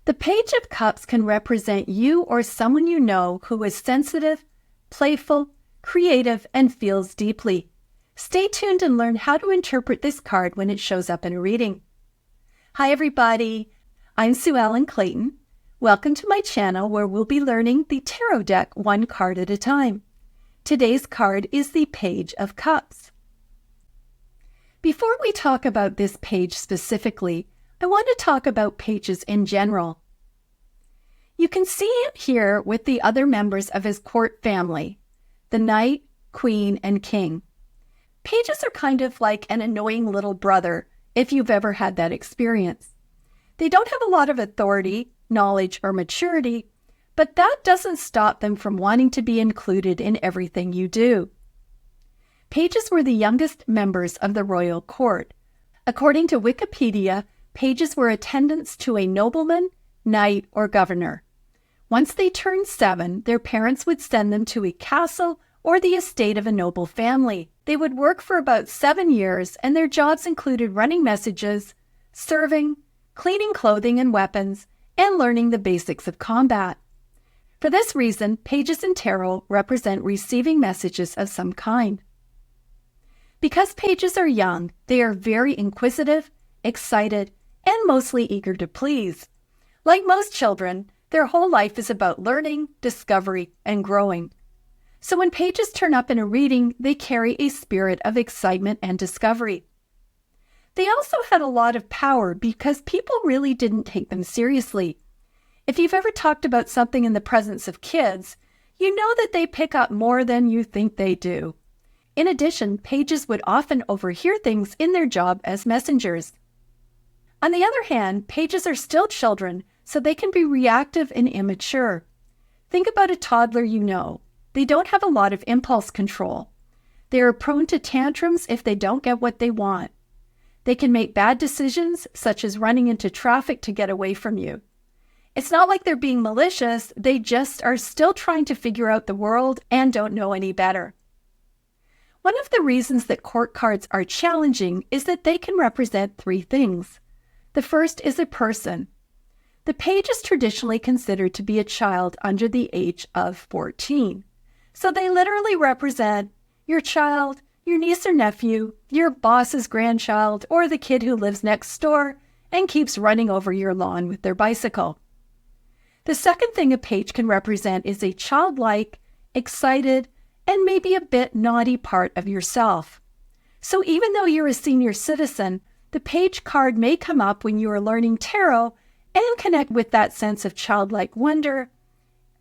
The Page of Cups can represent you or someone you know who is sensitive, playful, creative, and feels deeply. Stay tuned and learn how to interpret this card when it shows up in a reading. Hi everybody, I'm Sue Ellen Clayton. Welcome to my channel where we'll be learning the tarot deck one card at a time. Today's card is the Page of Cups. Before we talk about this page specifically, I want to talk about pages in general. You can see him here with the other members of his court family, the knight, queen, and king. Pages are kind of like an annoying little brother, if you've ever had that experience. They don't have a lot of authority, knowledge, or maturity, but that doesn't stop them from wanting to be included in everything you do. Pages were the youngest members of the royal court. According to Wikipedia, pages were attendants to a nobleman, knight, or governor. Once they turned 7, their parents would send them to a castle or the estate of a noble family. They would work for about 7 years, and their jobs included running messages, serving, cleaning clothing and weapons, and learning the basics of combat. For this reason, pages in tarot represent receiving messages of some kind. Because pages are young, they are very inquisitive, excited, and mostly eager to please. Like most children, their whole life is about learning, discovery, and growing. So when pages turn up in a reading, they carry a spirit of excitement and discovery. They also had a lot of power because people really didn't take them seriously. If you've ever talked about something in the presence of kids, you know that they pick up more than you think they do. In addition, pages would often overhear things in their job as messengers. On the other hand, pages are still children, so they can be reactive and immature. Think about a toddler you know. They don't have a lot of impulse control. They are prone to tantrums if they don't get what they want. They can make bad decisions, such as running into traffic to get away from you. It's not like they're being malicious, they just are still trying to figure out the world and don't know any better. One of the reasons that court cards are challenging is that they can represent 3 things. The first is a person. The page is traditionally considered to be a child under the age of 14. So they literally represent your child, your niece or nephew, your boss's grandchild, or the kid who lives next door and keeps running over your lawn with their bicycle. The second thing a page can represent is a childlike, excited, and maybe a bit naughty part of yourself. So even though you're a senior citizen, the page card may come up when you are learning tarot and connect with that sense of childlike wonder,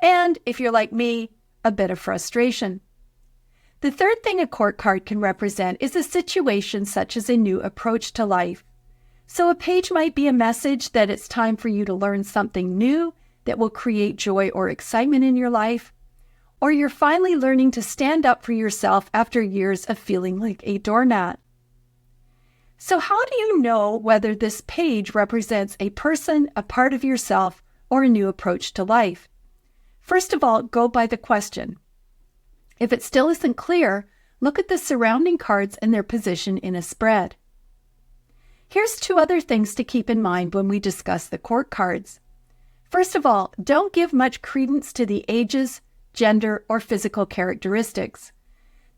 and if you're like me, a bit of frustration. The third thing a court card can represent is a situation such as a new approach to life. So a page might be a message that it's time for you to learn something new that will create joy or excitement in your life, or you're finally learning to stand up for yourself after years of feeling like a doormat. So how do you know whether this page represents a person, a part of yourself, or a new approach to life? First of all, go by the question. If it still isn't clear, look at the surrounding cards and their position in a spread. Here's 2 other things to keep in mind when we discuss the court cards. First of all, don't give much credence to the ages, gender, or physical characteristics.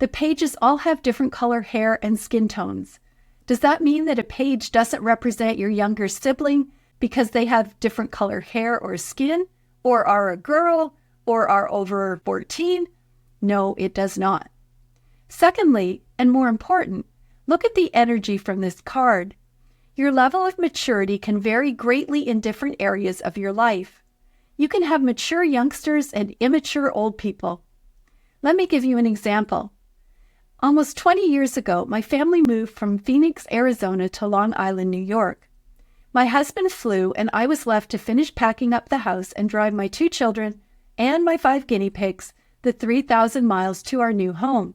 The pages all have different color hair and skin tones. Does that mean that a page doesn't represent your younger sibling because they have different color hair or skin, or are a girl, or are over 14? No, it does not. Secondly, and more important, look at the energy from this card. Your level of maturity can vary greatly in different areas of your life. You can have mature youngsters and immature old people. Let me give you an example. Almost 20 years ago, my family moved from Phoenix, Arizona to Long Island, New York. My husband flew, and I was left to finish packing up the house and drive my 2 children and my 5 guinea pigs the 3,000 miles to our new home.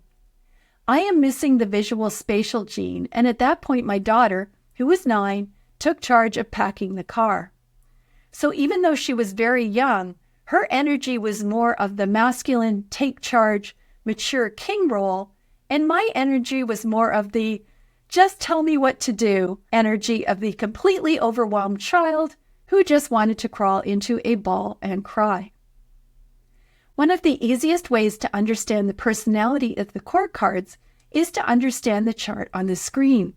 I am missing the visual spatial gene, and at that point my daughter, who was 9, took charge of packing the car. So even though she was very young, her energy was more of the masculine, take charge, mature king role, and my energy was more of the just tell me what to do energy of the completely overwhelmed child who just wanted to crawl into a ball and cry. One of the easiest ways to understand the personality of the court cards is to understand the chart on the screen.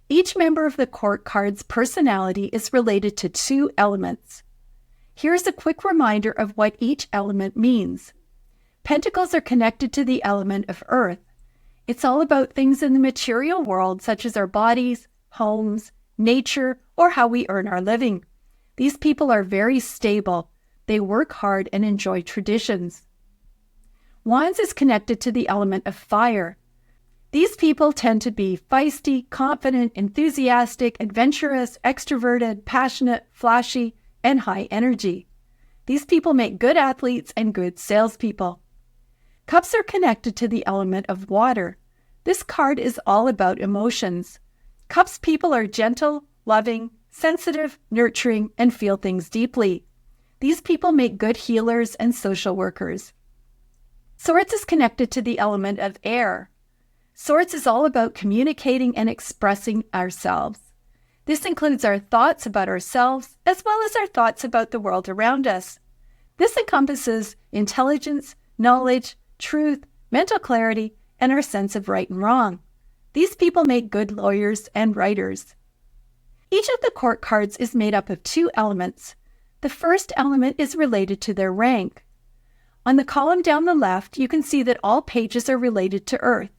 Each member of the court card's personality is related to 2 elements. Here's a quick reminder of what each element means. Pentacles are connected to the element of earth. It's all about things in the material world, such as our bodies, homes, nature, or how we earn our living. These people are very stable. They work hard and enjoy traditions. Wands is connected to the element of fire. These people tend to be feisty, confident, enthusiastic, adventurous, extroverted, passionate, flashy, and high energy. These people make good athletes and good salespeople. Cups are connected to the element of water. This card is all about emotions. Cups people are gentle, loving, sensitive, nurturing, and feel things deeply. These people make good healers and social workers. Swords is connected to the element of air. Swords is all about communicating and expressing ourselves. This includes our thoughts about ourselves as well as our thoughts about the world around us. This encompasses intelligence, knowledge, truth, mental clarity, and our sense of right and wrong. These people make good lawyers and writers. Each of the court cards is made up of 2 elements. The first element is related to their rank. On the column down the left, you can see that all pages are related to earth,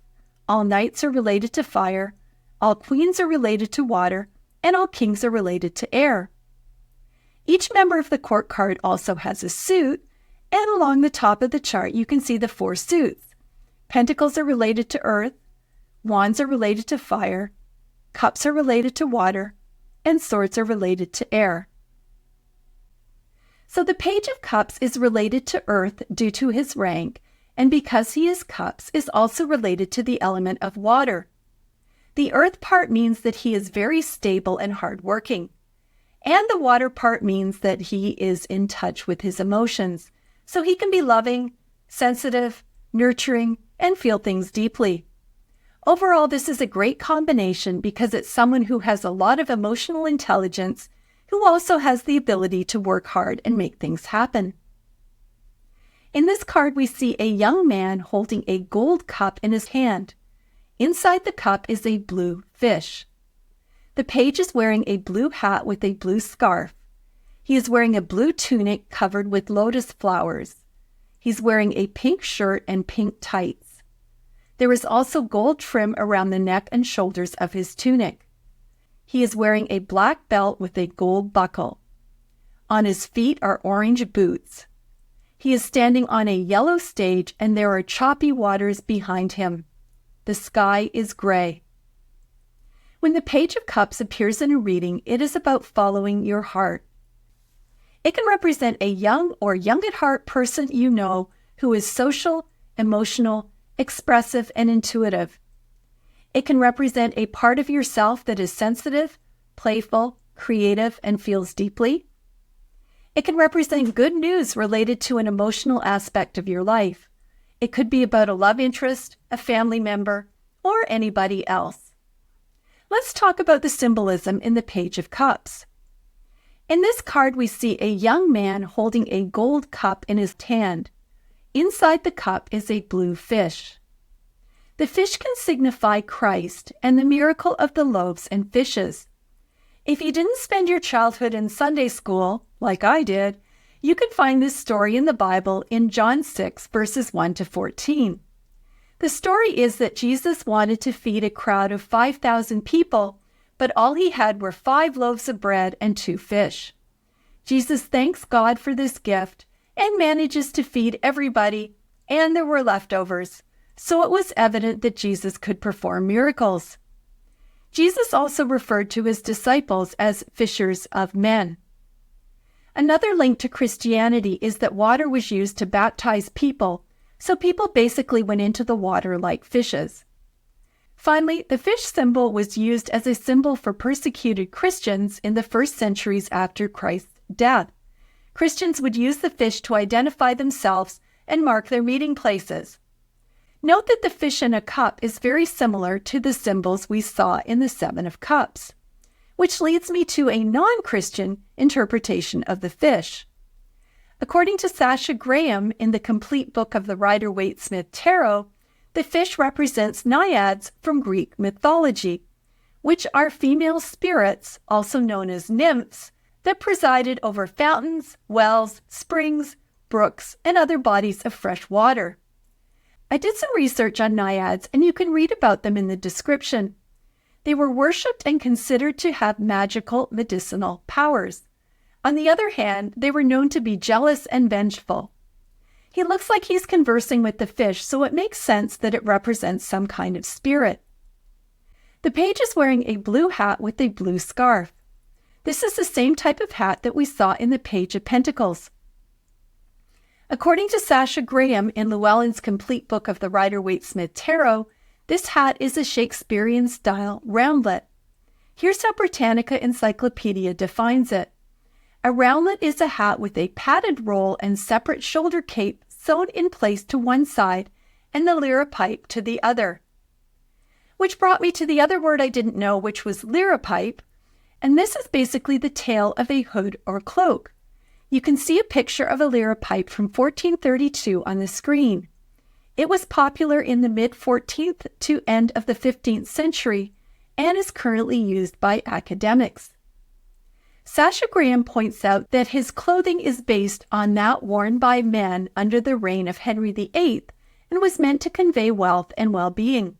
all knights are related to fire, all queens are related to water, and all kings are related to air. Each member of the court card also has a suit, and along the top of the chart you can see the 4 suits. Pentacles are related to earth, wands are related to fire, cups are related to water, and swords are related to air. So the Page of Cups is related to earth due to his rank, and because he is cups, is also related to the element of water. The earth part means that he is very stable and hardworking, and the water part means that he is in touch with his emotions, so he can be loving, sensitive, nurturing, and feel things deeply. Overall, this is a great combination because it's someone who has a lot of emotional intelligence, who also has the ability to work hard and make things happen. In this card, we see a young man holding a gold cup in his hand. Inside the cup is a blue fish. The page is wearing a blue hat with a blue scarf. He is wearing a blue tunic covered with lotus flowers. He's wearing a pink shirt and pink tights. There is also gold trim around the neck and shoulders of his tunic. He is wearing a black belt with a gold buckle. On his feet are orange boots. He is standing on a yellow stage and there are choppy waters behind him. The sky is gray. When the Page of Cups appears in a reading, it is about following your heart. It can represent a young or young at heart person you know who is social, emotional, expressive, and intuitive. It can represent a part of yourself that is sensitive, playful, creative, and feels deeply. It can represent good news related to an emotional aspect of your life. It could be about a love interest, a family member, or anybody else. Let's talk about the symbolism in the Page of Cups. In this card, we see a young man holding a gold cup in his hand. Inside the cup is a blue fish. The fish can signify Christ and the miracle of the loaves and fishes. If you didn't spend your childhood in Sunday school, like I did, you can find this story in the Bible in John 6, verses 1 to 14. The story is that Jesus wanted to feed a crowd of 5,000 people, but all he had were 5 loaves of bread and 2 fish. Jesus thanks God for this gift and manages to feed everybody, and there were leftovers, so it was evident that Jesus could perform miracles. Jesus also referred to his disciples as fishers of men. Another link to Christianity is that water was used to baptize people, so people basically went into the water like fishes. Finally, the fish symbol was used as a symbol for persecuted Christians in the first centuries after Christ's death. Christians would use the fish to identify themselves and mark their meeting places. Note that the fish in a cup is very similar to the symbols we saw in the 7 of Cups. which leads me to a non-Christian interpretation of the fish. According to Sasha Graham in the complete book of the Rider-Waite-Smith Tarot, the fish represents naiads from Greek mythology, which are female spirits, also known as nymphs, that presided over fountains, wells, springs, brooks, and other bodies of fresh water. I did some research on naiads, and you can read about them in the description. They were worshipped and considered to have magical medicinal powers. On the other hand, they were known to be jealous and vengeful. He looks like he's conversing with the fish, so it makes sense that it represents some kind of spirit. The page is wearing a blue hat with a blue scarf. This is the same type of hat that we saw in the Page of Pentacles. According to Sasha Graham in Llewellyn's complete book of the Rider-Waite-Smith Tarot, this hat is a Shakespearean-style roundlet. Here's how Britannica Encyclopedia defines it. A roundlet is a hat with a padded roll and separate shoulder cape sewn in place to one side and the liripipe to the other. Which brought me to the other word I didn't know, which was liripipe, and this is basically the tail of a hood or cloak. You can see a picture of a liripipe from 1432 on the screen. It was popular in the mid-14th to end of the 15th century and is currently used by academics. Sasha Graham points out that his clothing is based on that worn by men under the reign of Henry VIII and was meant to convey wealth and well-being.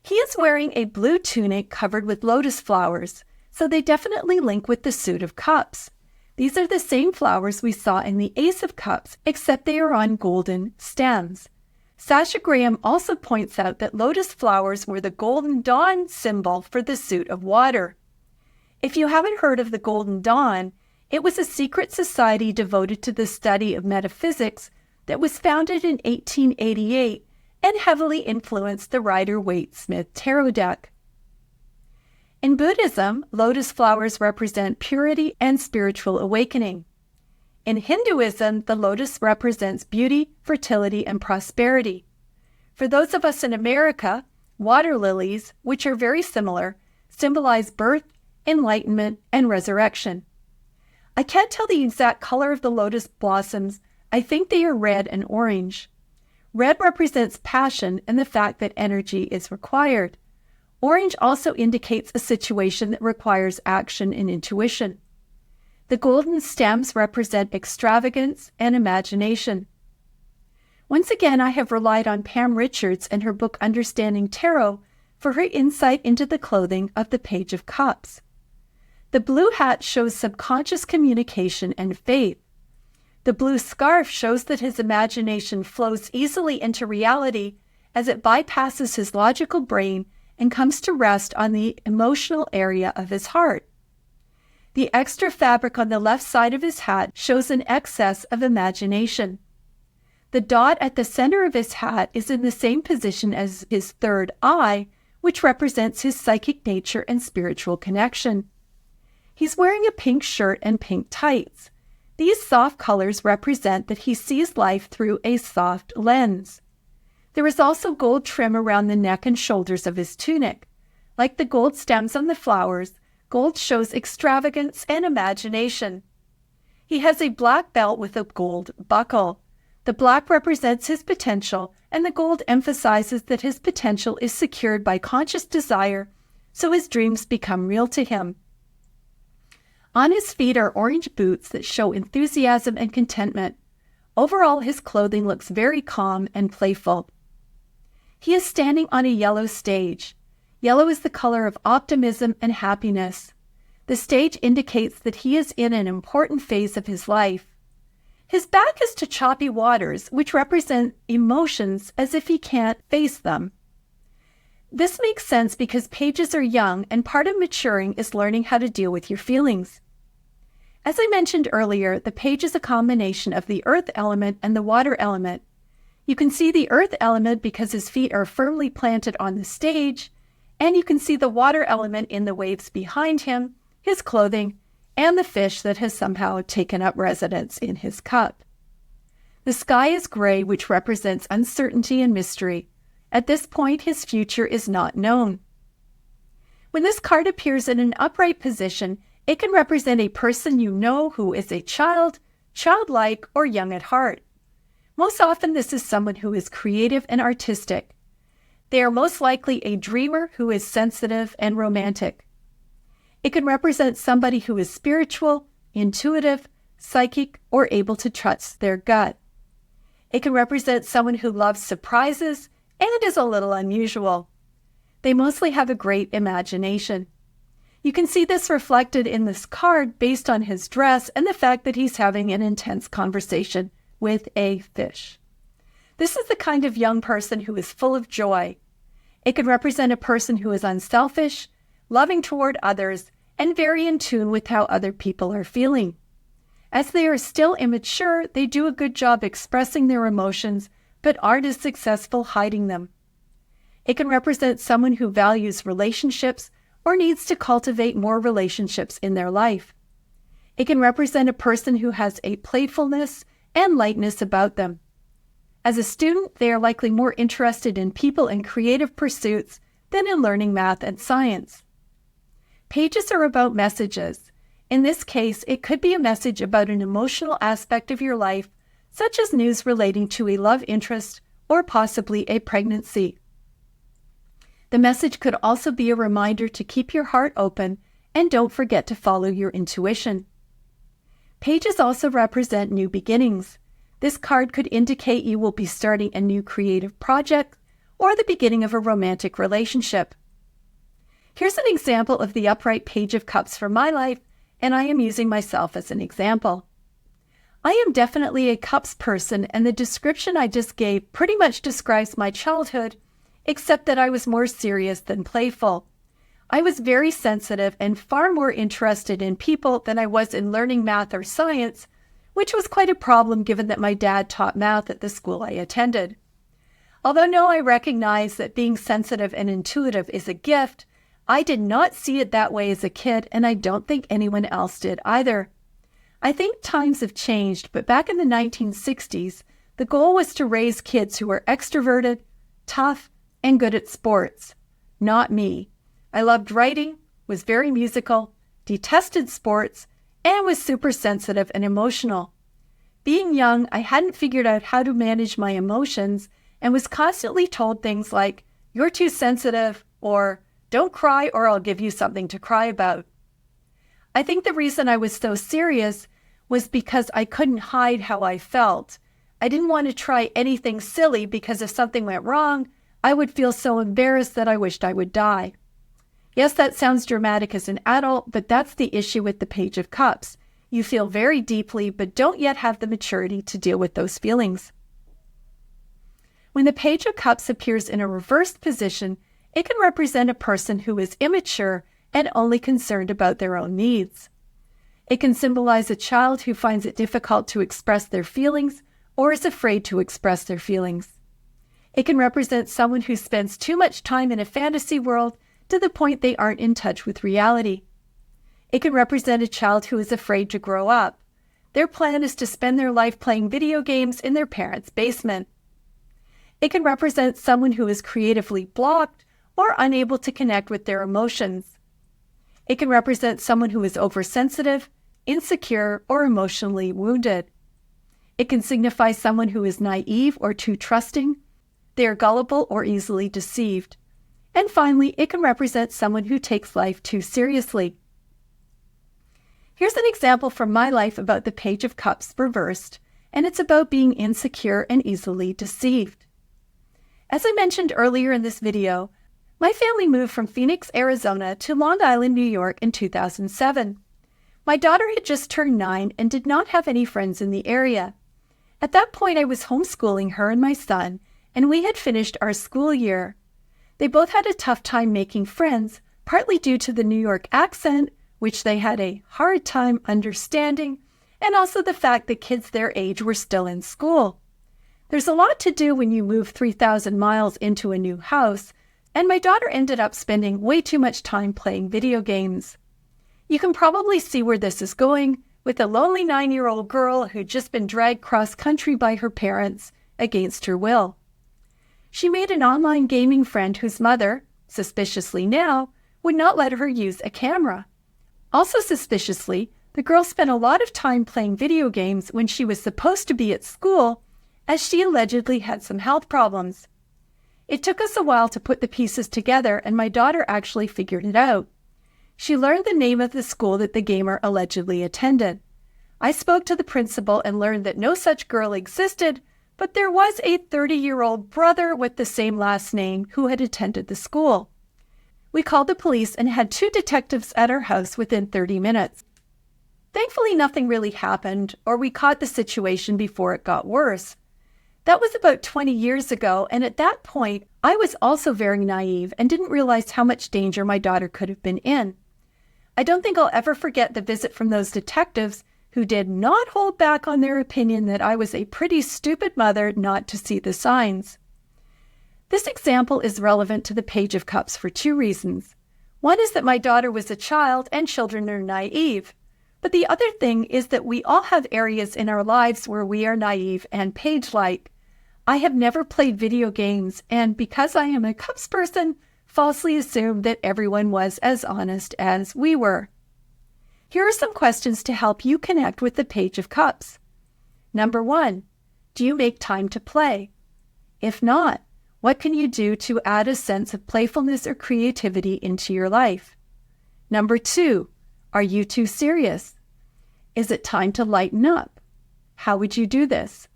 He is wearing a blue tunic covered with lotus flowers, so they definitely link with the suit of cups. These are the same flowers we saw in the Ace of Cups, except they are on golden stems. Sasha Graham also points out that lotus flowers were the golden dawn symbol for the suit of water. If you haven't heard of the Golden Dawn, it was a secret society devoted to the study of metaphysics that was founded in 1888 and heavily influenced the Rider-Waite-Smith Tarot deck. In Buddhism, lotus flowers represent purity and spiritual awakening. In Hinduism, the lotus represents beauty, fertility, and prosperity. For those of us in America, water lilies, which are very similar, symbolize birth, enlightenment, and resurrection. I can't tell the exact color of the lotus blossoms. I think they are red and orange. Red represents passion and the fact that energy is required. Orange also indicates a situation that requires action and intuition. The golden stems represent extravagance and imagination. Once again, I have relied on Pam Richards and her book Understanding Tarot for her insight into the clothing of the Page of Cups. The blue hat shows subconscious communication and faith. The blue scarf shows that his imagination flows easily into reality as it bypasses his logical brain and comes to rest on the emotional area of his heart. The extra fabric on the left side of his hat shows an excess of imagination. The dot at the center of his hat is in the same position as his third eye, which represents his psychic nature and spiritual connection. He's wearing a pink shirt and pink tights. These soft colors represent that he sees life through a soft lens. There is also gold trim around the neck and shoulders of his tunic. Like the gold stems on the flowers, gold shows extravagance and imagination. He has a black belt with a gold buckle. The black represents his potential, and the gold emphasizes that his potential is secured by conscious desire, so his dreams become real to him. On his feet are orange boots that show enthusiasm and contentment. Overall, his clothing looks very calm and playful. He is standing on a yellow stage. Yellow is the color of optimism and happiness. The stage indicates that he is in an important phase of his life. His back is to choppy waters, which represent emotions as if he can't face them. This makes sense because pages are young, and part of maturing is learning how to deal with your feelings. As I mentioned earlier, the page is a combination of the earth element and the water element. You can see the earth element because his feet are firmly planted on the stage, and you can see the water element in the waves behind him, his clothing, and the fish that has somehow taken up residence in his cup. The sky is gray, which represents uncertainty and mystery. At this point, his future is not known. When this card appears in an upright position, it can represent a person you know who is a child, childlike, or young at heart. Most often, this is someone who is creative and artistic. They are most likely a dreamer who is sensitive and romantic. It can represent somebody who is spiritual, intuitive, psychic, or able to trust their gut. It can represent someone who loves surprises and is a little unusual. They mostly have a great imagination. You can see this reflected in this card based on his dress and the fact that he's having an intense conversation with a fish. This is the kind of young person who is full of joy. It can represent a person who is unselfish, loving toward others, and very in tune with how other people are feeling. As they are still immature, they do a good job expressing their emotions, but aren't as successful hiding them. It can represent someone who values relationships or needs to cultivate more relationships in their life. It can represent a person who has a playfulness and lightness about them. As a student, they are likely more interested in people and creative pursuits than in learning math and science. Pages are about messages. In this case, it could be a message about an emotional aspect of your life, such as news relating to a love interest or possibly a pregnancy. The message could also be a reminder to keep your heart open and don't forget to follow your intuition. Pages also represent new beginnings. This card could indicate you will be starting a new creative project or the beginning of a romantic relationship. Here's an example of the upright Page of Cups for my life, and I am using myself as an example. I am definitely a cups person, and the description I just gave pretty much describes my childhood, except that I was more serious than playful. I was very sensitive and far more interested in people than I was in learning math or science, which was quite a problem given that my dad taught math at the school I attended. Although now I recognize that being sensitive and intuitive is a gift, I did not see it that way as a kid, and I don't think anyone else did either. I think times have changed, but back in the 1960s, the goal was to raise kids who were extroverted, tough, and good at sports. Not me. I loved writing, was very musical, detested sports, and was super sensitive and emotional. Being young, I hadn't figured out how to manage my emotions and was constantly told things like, "You're too sensitive," or "Don't cry or I'll give you something to cry about." I think the reason I was so serious was because I couldn't hide how I felt. I didn't want to try anything silly because if something went wrong, I would feel so embarrassed that I wished I would die. Yes, that sounds dramatic as an adult, but that's the issue with the Page of Cups. You feel very deeply, but don't yet have the maturity to deal with those feelings. When the Page of Cups appears in a reversed position, it can represent a person who is immature and only concerned about their own needs. It can symbolize a child who finds it difficult to express their feelings or is afraid to express their feelings. It can represent someone who spends too much time in a fantasy world to the point they aren't in touch with reality. It can represent a child who is afraid to grow up. Their plan is to spend their life playing video games in their parents' basement. It can represent someone who is creatively blocked or unable to connect with their emotions. It can represent someone who is oversensitive, insecure, or emotionally wounded. It can signify someone who is naive or too trusting. They are gullible or easily deceived. And finally, it can represent someone who takes life too seriously. Here's an example from my life about the Page of Cups reversed, and it's about being insecure and easily deceived. As I mentioned earlier in this video, my family moved from Phoenix, Arizona to Long Island, New York in 2007. My daughter had just turned 9 and did not have any friends in the area. At that point, I was homeschooling her and my son, and we had finished our school year. They both had a tough time making friends, partly due to the New York accent, which they had a hard time understanding, and also the fact that kids their age were still in school. There's a lot to do when you move 3,000 miles into a new house, and my daughter ended up spending way too much time playing video games. You can probably see where this is going, with a lonely 9-year-old girl who'd just been dragged cross-country by her parents against her will. She made an online gaming friend whose mother, suspiciously now, would not let her use a camera. Also suspiciously, the girl spent a lot of time playing video games when she was supposed to be at school, as she allegedly had some health problems. It took us a while to put the pieces together, and my daughter actually figured it out. She learned the name of the school that the gamer allegedly attended. I spoke to the principal and learned that no such girl existed, but there was a 30-year-old brother with the same last name who had attended the school. We called the police and had 2 detectives at our house within 30 minutes. Thankfully, nothing really happened, or we caught the situation before it got worse. That was about 20 years ago, and at that point, I was also very naive and didn't realize how much danger my daughter could have been in. I don't think I'll ever forget the visit from those detectives who did not hold back on their opinion that I was a pretty stupid mother not to see the signs. This example is relevant to the Page of Cups for 2 reasons. One is that my daughter was a child and children are naive. But the other thing is that we all have areas in our lives where we are naive and page-like. I have never played video games, and because I am a Cups person, falsely assumed that everyone was as honest as we were. Here are some questions to help you connect with the Page of Cups. Number 1, do you make time to play? If not, what can you do to add a sense of playfulness or creativity into your life? Number 2, are you too serious? Is it time to lighten up? How would you do this?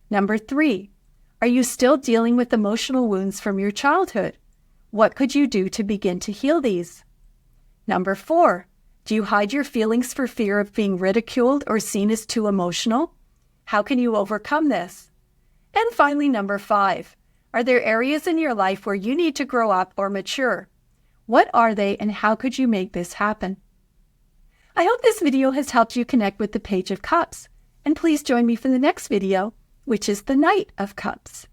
Number 3, are you still dealing with emotional wounds from your childhood? What could you do to begin to heal these? Number 4, do you hide your feelings for fear of being ridiculed or seen as too emotional? How can you overcome this? And finally, number 5, are there areas in your life where you need to grow up or mature? What are they, and how could you make this happen? I hope this video has helped you connect with the Page of Cups, and please join me for the next video, which is the Knight of Cups.